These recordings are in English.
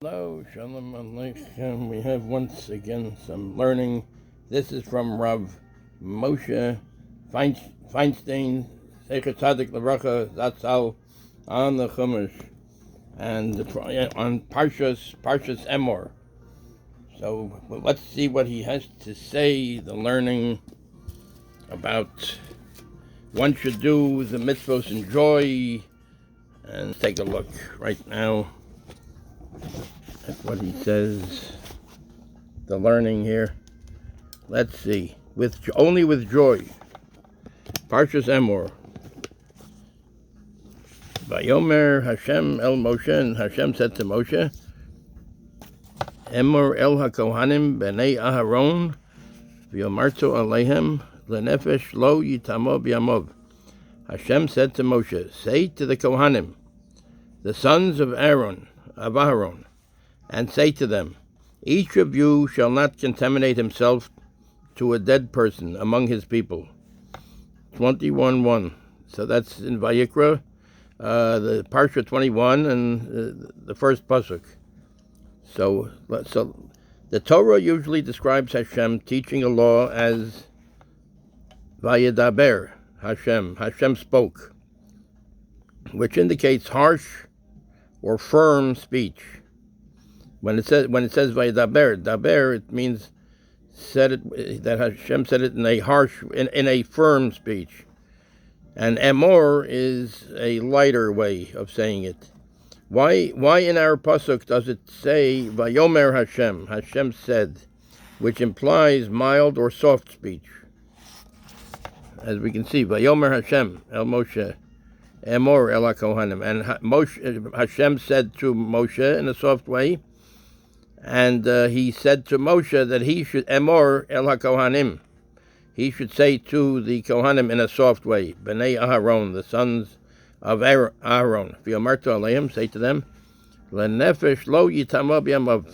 Hello, Shalom Aleichem. We have once again some learning. This is from Rav Moshe Feinstein, Secher Tzadik L'Bracha, Zatzal, on the Chumash, and on Parshas Emor. So let's see what he has to say, the learning about one should do the Mitzvos in joy, and take a look right now at what he says, the learning here. Let's see. Only with joy. Parshas Emor. Vayomer Hashem el Moshe, and Hashem said to Moshe, Emor el HaKohanim b'nei Aharon, v'yomarto aleihem, lenefesh lo yitamo b'yamov. Hashem said to Moshe, say to the Kohanim, the sons of Aaron, and say to them, each of you shall not contaminate himself to a dead person among his people. 21:1. So that's in Vayikra, the Parsha 21 and the first pasuk. So the Torah usually describes Hashem teaching a law as Vayedaber Hashem. Hashem spoke, which indicates harsh or firm speech. When it says Vayedaber, daber, it means that Hashem said it in a firm speech. And Emor is a lighter way of saying it. Why in our pasuk does it say Vayomer Hashem? Hashem said, which implies mild or soft speech. As we can see, Vayomer Hashem el Moshe, Emor el HaKohanim, and Hashem said to Moshe in a soft way, and he said to Moshe that he should Emor el HaKohanim. He should say to the Kohanim in a soft way, B'nei Aharon, the sons of Aaron. V'yomarto aleim, say to them, Lenefesh lo yitamo b'yamav.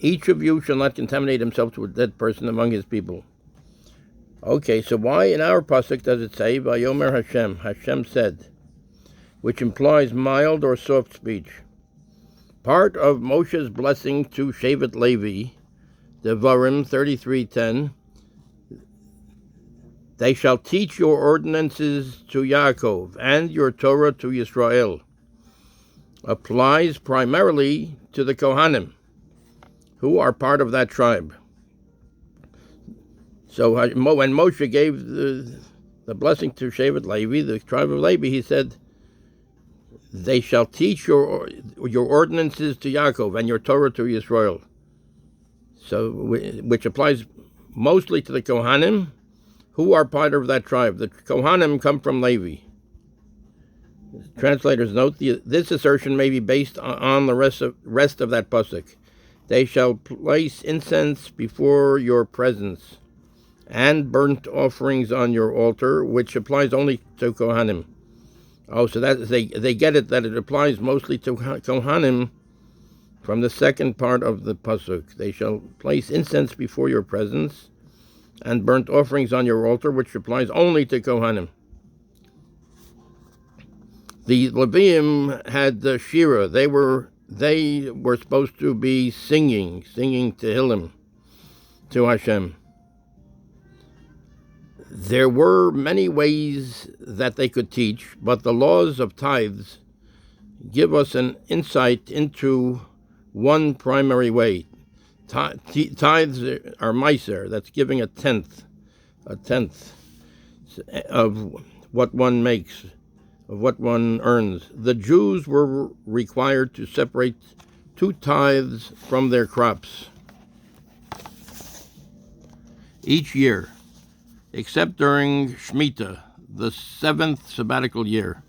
Each of you shall not contaminate himself to a dead person among his people. Okay, so why in our pasuk does it say, Vayomer Hashem? Hashem said, which implies mild or soft speech. Part of Moshe's blessing to Shevet Levi, Devarim 33:10, they shall teach your ordinances to Yaakov and your Torah to Yisrael, applies primarily to the Kohanim, who are part of that tribe. So when Moshe gave the blessing to Shevet Levi, the tribe of Levi, he said, they shall teach your ordinances to Yaakov and your Torah to Yisrael. So, which applies mostly to the Kohanim, who are part of that tribe. The Kohanim come from Levi. Translators note this assertion may be based on the rest of that pasuk. They shall place incense before your presence and burnt offerings on your altar, which applies only to Kohanim. Oh, so that they get it, that it applies mostly to Kohanim from the second part of the pasuk. They shall place incense before your presence and burnt offerings on your altar, which applies only to Kohanim. The Leviim had the Shira. They were supposed to be singing Tehillim to Hashem. There were many ways that they could teach, but the laws of tithes give us an insight into one primary way. Tithes are meiser, that's giving a tenth of what one makes, of what one earns. The Jews were required to separate 2 tithes from their crops each year, except during Shemitah, the 7th sabbatical year.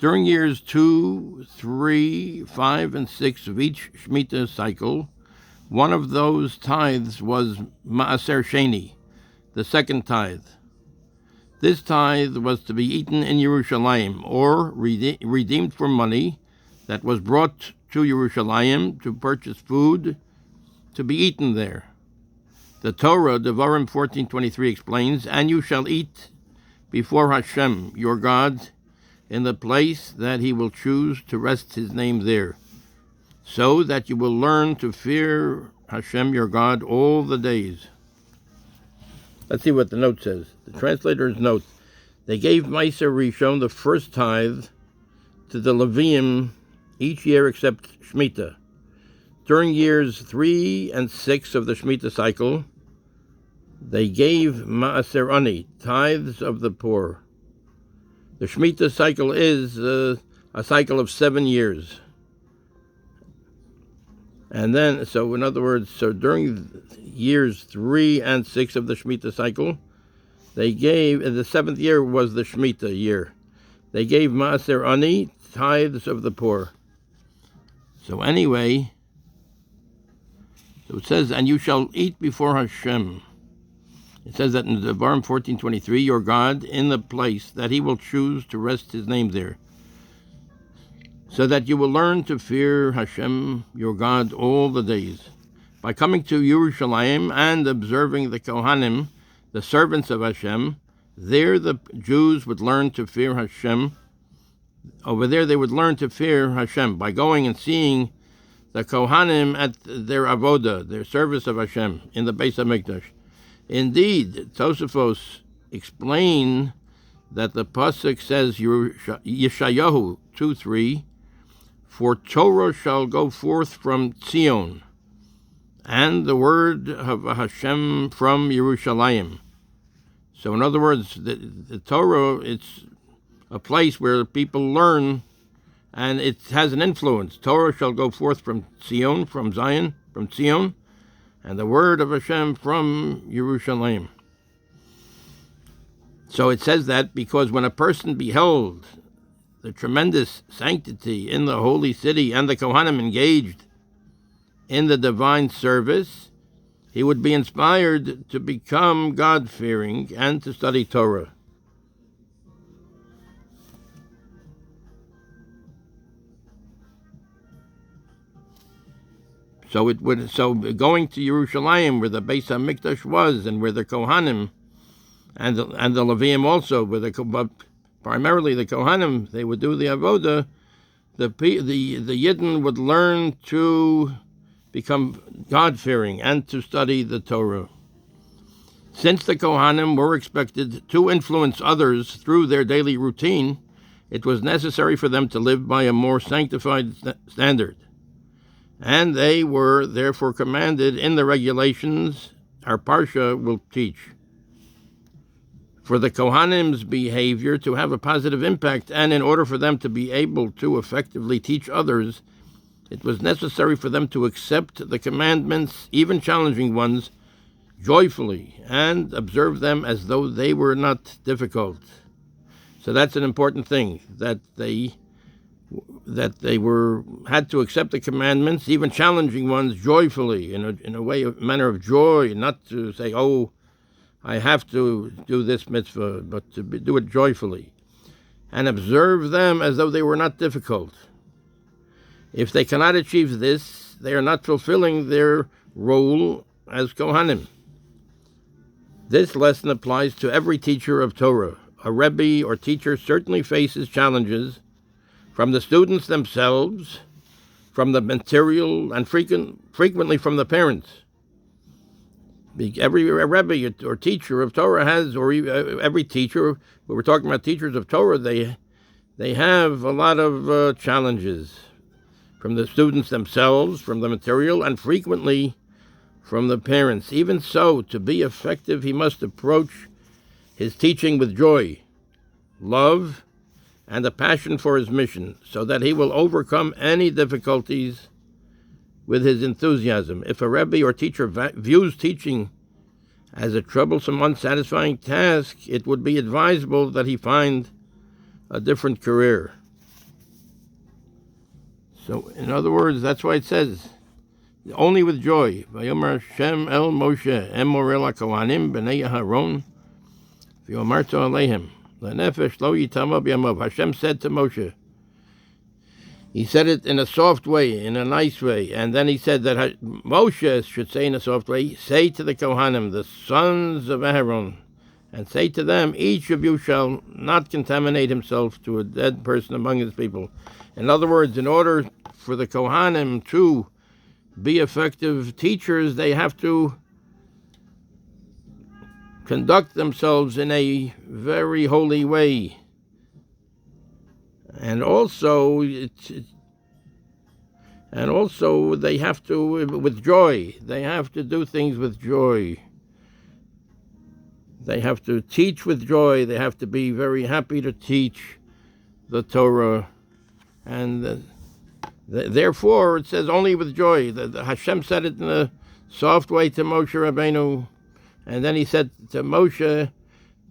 During years 2, 3, 5, and 6 of each Shemitah cycle, one of those tithes was Maaser Sheni, the second tithe. This tithe was to be eaten in Yerushalayim, or redeemed for money that was brought to Yerushalayim to purchase food to be eaten there. The Torah, Devarim 14:23, explains, and you shall eat before Hashem, your God, in the place that he will choose to rest his name there, so that you will learn to fear Hashem your God all the days. Let's see what the note says. The translator's note. They gave Meiser Rishon, the first tithe, to the Leviim each year except Shemitah. During years 3 and 6 of the Shemitah cycle, they gave Ma'aser Ani, tithes of the poor. The Shemitah cycle is a cycle of 7 years. And then, so in other words, so during years 3 and 6 of the Shemitah cycle, they gave, the 7th year was the Shemitah year. They gave Ma'aser Ani, tithes of the poor. So anyway, so it says, and you shall eat before Hashem. It says that in Devarim 14:23, your God in the place that he will choose to rest his name there, so that you will learn to fear Hashem, your God, all the days. By coming to Yerushalayim and observing the Kohanim, the servants of Hashem, there the Jews would learn to fear Hashem. Over there they would learn to fear Hashem by going and seeing the Kohanim at their avodah, their service of Hashem, in the Beis HaMikdash. Indeed, Tosafos explain that the pasuk says, Yeshayahu 2:3, for Torah shall go forth from Zion, and the word of Hashem from Yerushalayim. So in other words, the Torah, it's a place where people learn, and it has an influence. Torah shall go forth from Zion, from Zion, from Zion, and the word of Hashem from Yerushalayim. So it says that because when a person beheld the tremendous sanctity in the holy city and the Kohanim engaged in the divine service, he would be inspired to become God-fearing and to study Torah. So going to Yerushalayim, where the Beis HaMikdash was, and where the Kohanim and the Leviim also, where primarily the Kohanim, they would do the avodah, the Yidden would learn to become God-fearing and to study the Torah. Since the Kohanim were expected to influence others through their daily routine, it was necessary for them to live by a more sanctified standard. And they were therefore commanded in the regulations our Parsha will teach. For the Kohanim's behavior to have a positive impact, and in order for them to be able to effectively teach others, it was necessary for them to accept the commandments, even challenging ones, joyfully, and observe them as though they were not difficult. So that's an important thing, that they had to accept the commandments, even challenging ones, joyfully, in a manner of joy, not to say, oh, I have to do this mitzvah, but to do it joyfully, and observe them as though they were not difficult. If they cannot achieve this, they are not fulfilling their role as Kohanim. This lesson applies to every teacher of Torah. A Rebbe or teacher certainly faces challenges from the students themselves, from the material, and frequently from the parents. Every Rebbe or teacher of Torah has, or every teacher, when we're talking about teachers of Torah, they have a lot of challenges from the students themselves, from the material, and frequently from the parents. Even so, to be effective, he must approach his teaching with joy, love, and a passion for his mission, so that he will overcome any difficulties with his enthusiasm. If a Rebbe or teacher views teaching as a troublesome, unsatisfying task, it would be advisable that he find a different career. So, in other words, that's why it says, only with joy. Vayomer Hashem el Moshe, Emor el HaKohanim b'nei Aharon, v'yomarto aleihim. Hashem said to Moshe, he said it in a soft way, in a nice way, and then he said that Moshe should say in a soft way, say to the Kohanim, the sons of Aaron, and say to them, each of you shall not contaminate himself to a dead person among his people. In other words, in order for the Kohanim to be effective teachers, they have to conduct themselves in a very holy way. And also they have to, with joy, they have to do things with joy. They have to teach with joy. They have to be very happy to teach the Torah. And therefore, it says only with joy. The Hashem said it in a soft way to Moshe Rabbeinu. And then he said to Moshe,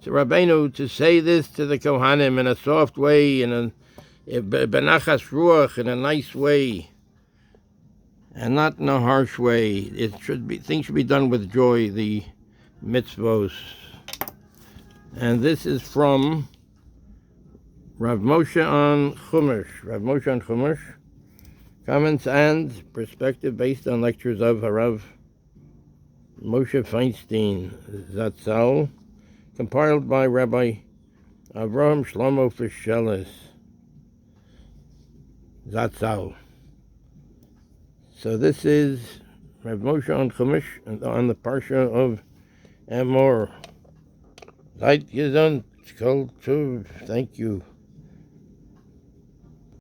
to Rabbeinu, to say this to the Kohanim in a soft way, in a benachas ruach, in a nice way, and not in a harsh way. Things should be done with joy, the Mitzvos. And this is from Rav Moshe on Chumash. Rav Moshe on Chumash, comments and perspective based on lectures of Harav Moshe Feinstein Zatzal, compiled by Rabbi Avraham Shlomo Fishelis Zatzal. So this is Rav Moshe on Chumash on the Parsha of Emor. Seid gesund, Kol Tuv. Thank you.